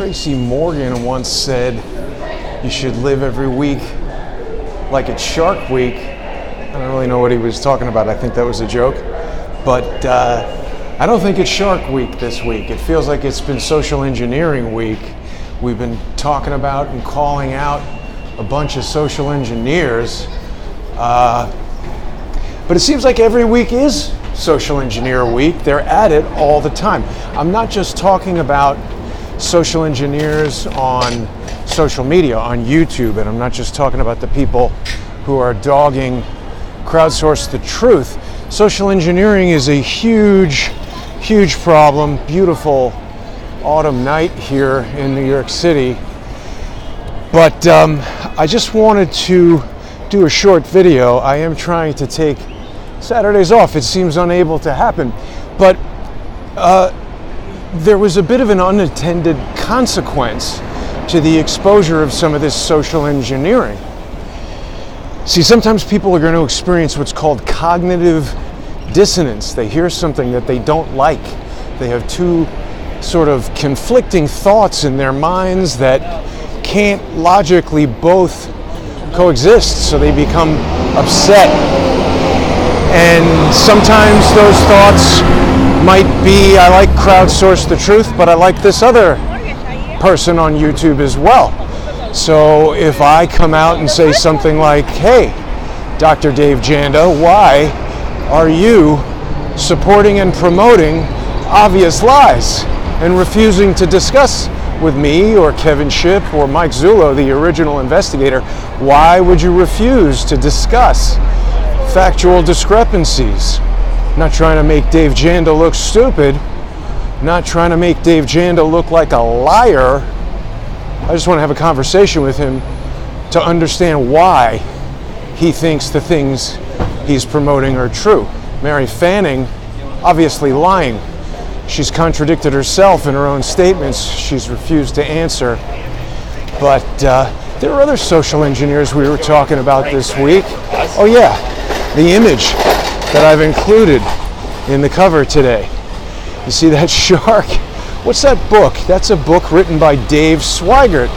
Tracy Morgan once said you should live every week like it's Shark Week. I don't really know what he was talking about. I think that was a joke. But I don't think it's Shark Week this week. It feels like it's been Social Engineering Week. We've been talking about and calling out a bunch of social engineers. But it seems like every week is Social Engineer Week. They're at it all the time. I'm not just talking about social engineers on social media, on YouTube, and I'm not just talking about the people who are dogging Crowdsource the Truth. Social engineering is a huge, huge problem. Beautiful autumn night here in New York City. But I just wanted to do a short video. I am trying to take Saturdays off. It seems unable to happen. But there was a bit of an unintended consequence to the exposure of some of this social engineering. See, sometimes people are going to experience what's called cognitive dissonance. They hear something that they don't like. They have two sort of conflicting thoughts in their minds that can't logically both coexist, so they become upset. And sometimes those thoughts might be, I like Crowdsource the Truth, but I like this other person on YouTube as well. So if I come out and say something like, hey, Dr. Dave Janda, why are you supporting and promoting obvious lies and refusing to discuss with me or Kevin Shipp or Mike Zullo, the original investigator? Why would you refuse to discuss factual discrepancies? Not trying to make Dave Janda look stupid, not trying to make Dave Janda look like a liar. I just want to have a conversation with him to understand why he thinks the things he's promoting are true. Mary Fanning, obviously lying. She's contradicted herself in her own statements. She's refused to answer. But there are other social engineers we were talking about this week. Oh yeah, the image that I've included in the cover today. You see that shark? What's that book? That's a book written by Dave Swigert.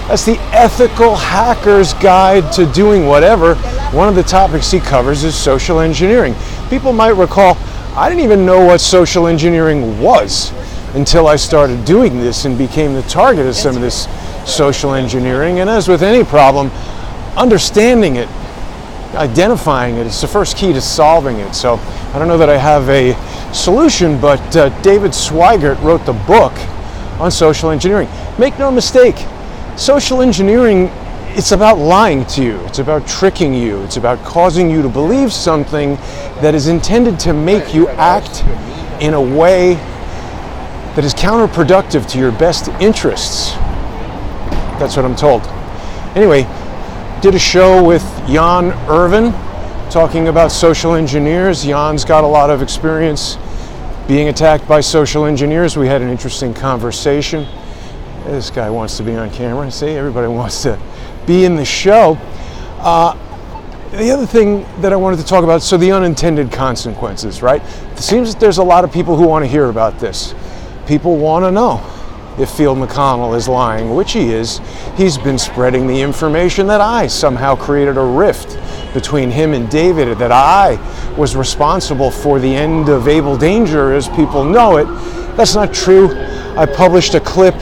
That's the Ethical Hacker's Guide to Doing Whatever. One of the topics he covers is social engineering. People might recall, I didn't even know what social engineering was until I started doing this and became the target of some of this social engineering. And as with any problem, understanding it, identifying it is the first key to solving it. So I don't know that I have a solution, but David Swigert wrote the book on social engineering. Make no mistake, social engineering, it's about lying to you. It's about tricking you. It's about causing you to believe something that is intended to make you act in a way that is counterproductive to your best interests. That's what I'm told. Anyway, did a show with Jan Irvin talking about social engineers. Jan's got a lot of experience being attacked by social engineers. We had an interesting conversation. This guy wants to be on camera. See, everybody wants to be in the show. The other thing that I wanted to talk about, so the unintended consequences, right? It seems that there's a lot of people who want to hear about this. People want to know if Field McConnell is lying, which he is. He's been spreading the information that I somehow created a rift between him and David, that I was responsible for the end of Able Danger as people know it. That's not true. I published a clip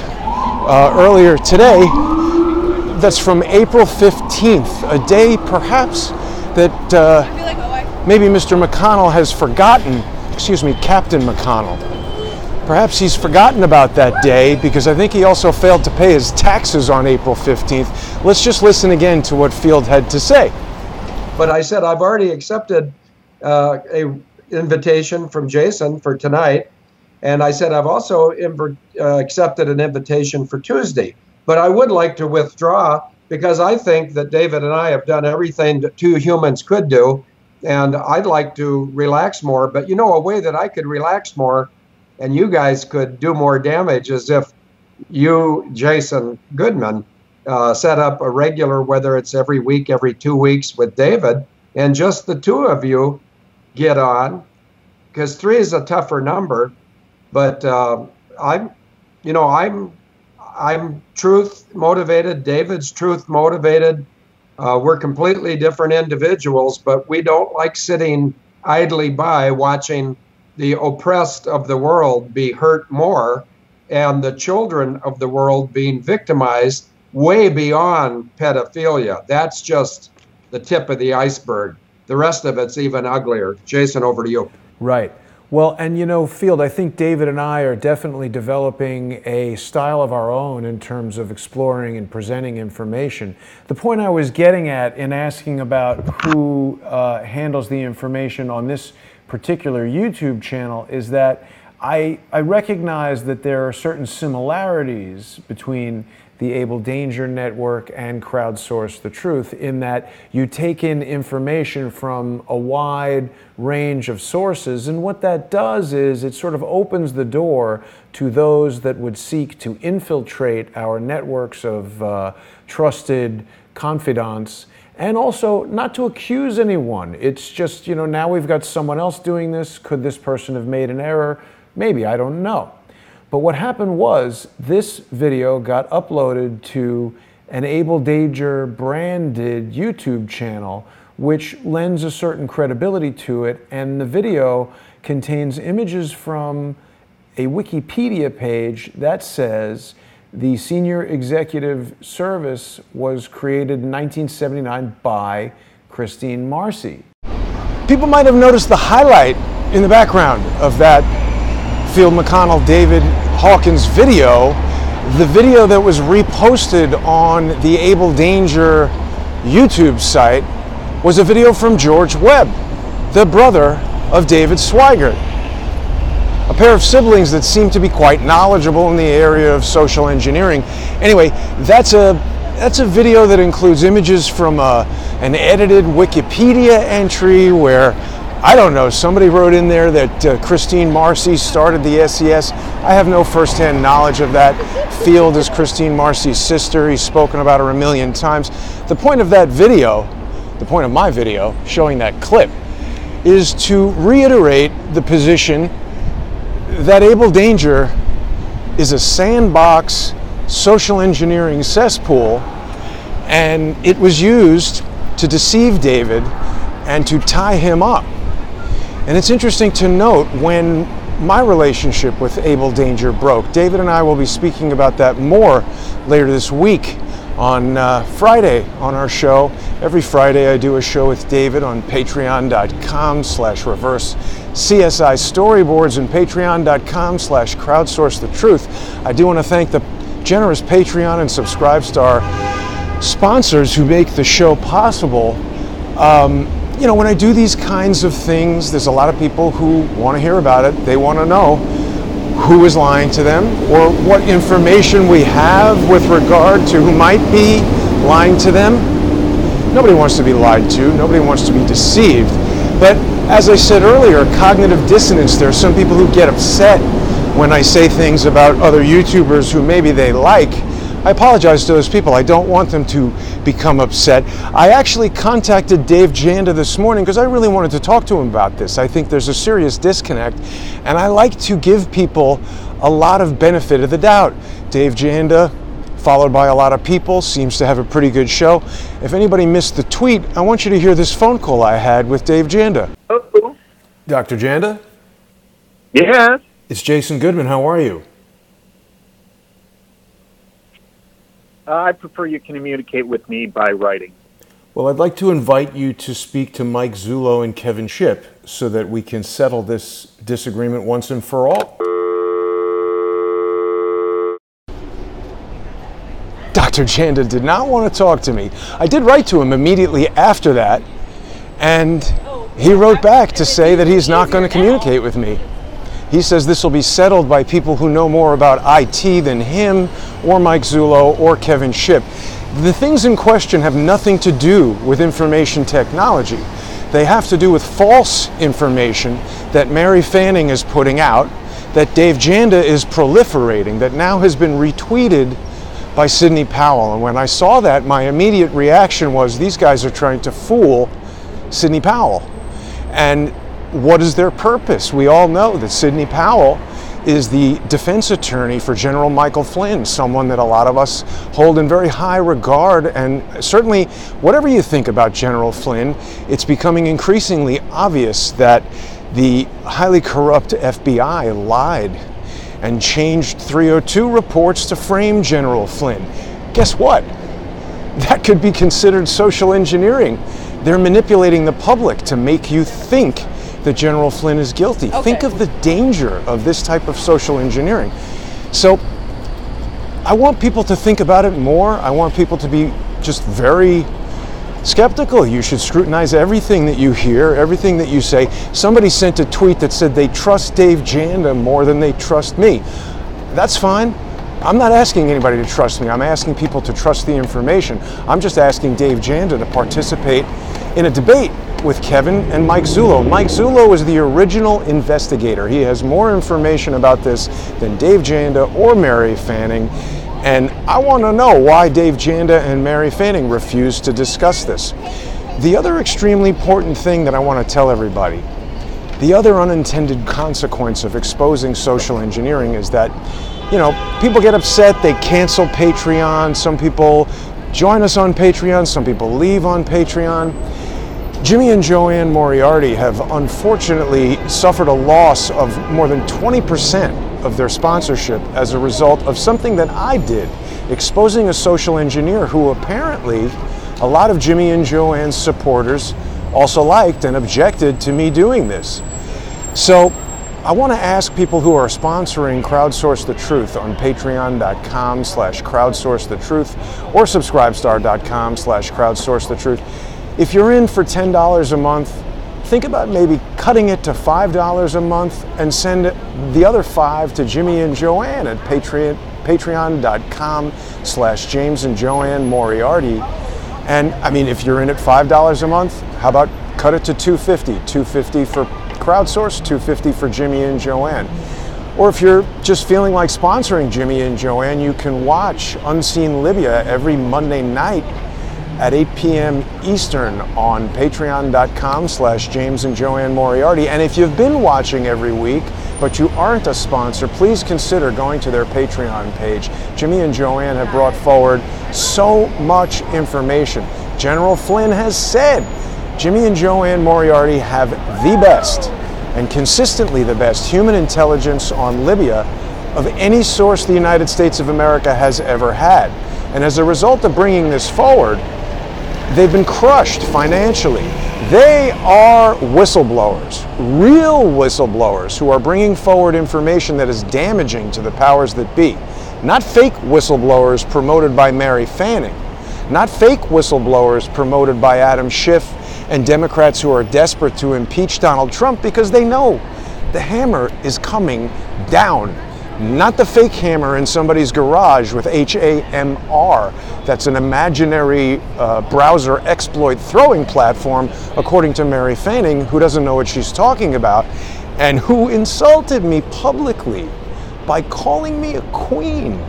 earlier today that's from April 15th, a day perhaps that maybe Mr. McConnell has forgotten, Captain McConnell. Perhaps he's forgotten about that day because I think he also failed to pay his taxes on April 15th. Let's just listen again to what Field had to say. But I said I've already accepted a invitation from Jason for tonight, and I said I've also accepted an invitation for Tuesday. But I would like to withdraw because I think that David and I have done everything that two humans could do, and I'd like to relax more. But you know, a way that I could relax more and you guys could do more damage is if you, Jason Goodman, set up a regular, whether it's every week, every 2 weeks with David, and just the two of you get on, because 3 is a tougher number. But I'm truth motivated. David's truth motivated. We're completely different individuals, but we don't like sitting idly by watching the oppressed of the world be hurt more and the children of the world being victimized way beyond pedophilia. That's just the tip of the iceberg. The rest of it's even uglier. Jason, over to you. Right. Well, and you know, Field, I think David and I are definitely developing a style of our own in terms of exploring and presenting information. The point I was getting at in asking about who handles the information on this particular YouTube channel is that I recognize that there are certain similarities between the Able Danger Network and Crowdsource the Truth, in that you take in information from a wide range of sources, and what that does is it sort of opens the door to those that would seek to infiltrate our networks of trusted confidants, and also not to accuse anyone. It's just, you know, now we've got someone else doing this. Could this person have made an error? Maybe, I don't know. But what happened was this video got uploaded to an Able Danger branded YouTube channel, which lends a certain credibility to it. And the video contains images from a Wikipedia page that says the Senior Executive Service was created in 1979 by Christine Marcy. People might have noticed the highlight in the background of that Field McConnell, David Hawkins video. The video that was reposted on the Able Danger YouTube site was a video from George Webb, the brother of David Swigert, a pair of siblings that seem to be quite knowledgeable in the area of social engineering. Anyway, that's a video that includes images from an edited Wikipedia entry where, I don't know, somebody wrote in there that Christine Marcy started the SES. I have no firsthand knowledge of that. Field is Christine Marcy's sister. He's spoken about her a million times. The point of that video, the point of my video showing that clip, is to reiterate the position that Able Danger is a sandbox social engineering cesspool, and it was used to deceive David and to tie him up. And it's interesting to note, when my relationship with Able Danger broke, David and I will be speaking about that more later this week on Friday on our show. Every Friday I do a show with David on patreon.com/reverse CSI storyboards and patreon.com/crowdsource the truth. I do want to thank the generous Patreon and Subscribestar sponsors who make the show possible. You know, when I do these kinds of things, there's a lot of people who want to hear about it. They want to know who is lying to them, or what information we have with regard to who might be lying to them. Nobody wants to be lied to. Nobody wants to be deceived. But as I said earlier, cognitive dissonance, there are some people who get upset when I say things about other YouTubers who maybe they like. I apologize to those people. I don't want them to become upset. I actually contacted Dave Janda this morning because I really wanted to talk to him about this. I think there's a serious disconnect, and I like to give people a lot of benefit of the doubt. Dave Janda, followed by a lot of people, seems to have a pretty good show. If anybody missed the tweet, I want you to hear this phone call I had with Dave Janda. Hello. Dr. Janda? Yes. It's Jason Goodman. How are you? I prefer you communicate with me by writing. Well, I'd like to invite you to speak to Mike Zullo and Kevin Shipp so that we can settle this disagreement once and for all. Dr. Janda did not want to talk to me. I did write to him immediately after that, and he wrote back to say that he's not going to communicate with me. He says this will be settled by people who know more about IT than him, or Mike Zullo, or Kevin Shipp. The things in question have nothing to do with information technology. They have to do with false information that Mary Fanning is putting out, that Dave Janda is proliferating, that now has been retweeted by Sidney Powell. And when I saw that, my immediate reaction was, these guys are trying to fool Sidney Powell. And what is their purpose? We all know that Sidney Powell is the defense attorney for General Michael Flynn, someone that a lot of us hold in very high regard. And certainly, whatever you think about General Flynn, it's becoming increasingly obvious that the highly corrupt FBI lied and changed 302 reports to frame General Flynn. Guess what? That could be considered social engineering. They're manipulating the public to make you think that General Flynn is guilty. Okay. Think of the danger of this type of social engineering. So I want people to think about it more. I want people to be just very skeptical. You should scrutinize everything that you hear, everything that you say. Somebody sent a tweet that said they trust Dave Janda more than they trust me. That's fine. I'm not asking anybody to trust me. I'm asking people to trust the information. I'm just asking Dave Janda to participate in a debate with Kevin and Mike Zullo. Mike Zullo is the original investigator. He has more information about this than Dave Janda or Mary Fanning. And I want to know why Dave Janda and Mary Fanning refused to discuss this. The other extremely important thing that I want to tell everybody, the other unintended consequence of exposing social engineering is that, you know, people get upset, they cancel Patreon, some people join us on Patreon, some people leave on Patreon. Jimmy and Joanne Moriarty have unfortunately suffered a loss of more than 20% of their sponsorship as a result of something that I did, exposing a social engineer who apparently a lot of Jimmy and Joanne's supporters also liked and objected to me doing this. So I want to ask people who are sponsoring Crowdsource the Truth on patreon.com/crowdsourcethetruth or subscribestar.com/crowdsourcethetruth. If you're in for $10 a month, think about maybe cutting it to $5 a month and send the other $5 to Jimmy and Joanne at patreon.com/James and Joanne Moriarty. And I mean, if you're in at $5 a month, how about cut it to $2.50? $2.50 for Crowdsource, $2.50 for Jimmy and Joanne. Or if you're just feeling like sponsoring Jimmy and Joanne, you can watch Unseen Libya every Monday night at 8 p.m. Eastern on patreon.com/James and Joanne Moriarty. And if you've been watching every week, but you aren't a sponsor, please consider going to their Patreon page. Jimmy and Joanne have brought forward so much information. General Flynn has said Jimmy and Joanne Moriarty have the best, and consistently the best, human intelligence on Libya of any source the United States of America has ever had. And as a result of bringing this forward, they've been crushed financially. They are whistleblowers, real whistleblowers, who are bringing forward information that is damaging to the powers that be. Not fake whistleblowers promoted by Mary Fanning, not fake whistleblowers promoted by Adam Schiff and Democrats who are desperate to impeach Donald Trump because they know the hammer is coming down. Not the fake hammer in somebody's garage with HAMR. That's an imaginary browser exploit throwing platform, according to Mary Fanning, who doesn't know what she's talking about, and who insulted me publicly by calling me a queen.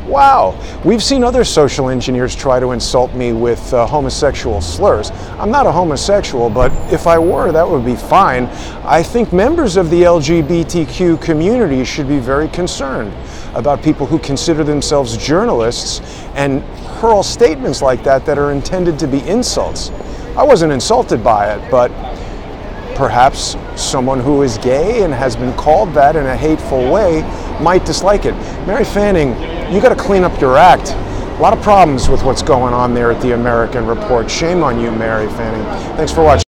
Wow. We've seen other social engineers try to insult me with homosexual slurs. I'm not a homosexual, but if I were, that would be fine. I think members of the LGBTQ community should be very concerned about people who consider themselves journalists and hurl statements like that that are intended to be insults. I wasn't insulted by it, but perhaps someone who is gay and has been called that in a hateful way might dislike it. Mary Fanning, you got to clean up your act. A lot of problems with what's going on there at the American Report. Shame on you, Mary Fanning. Thanks for watching.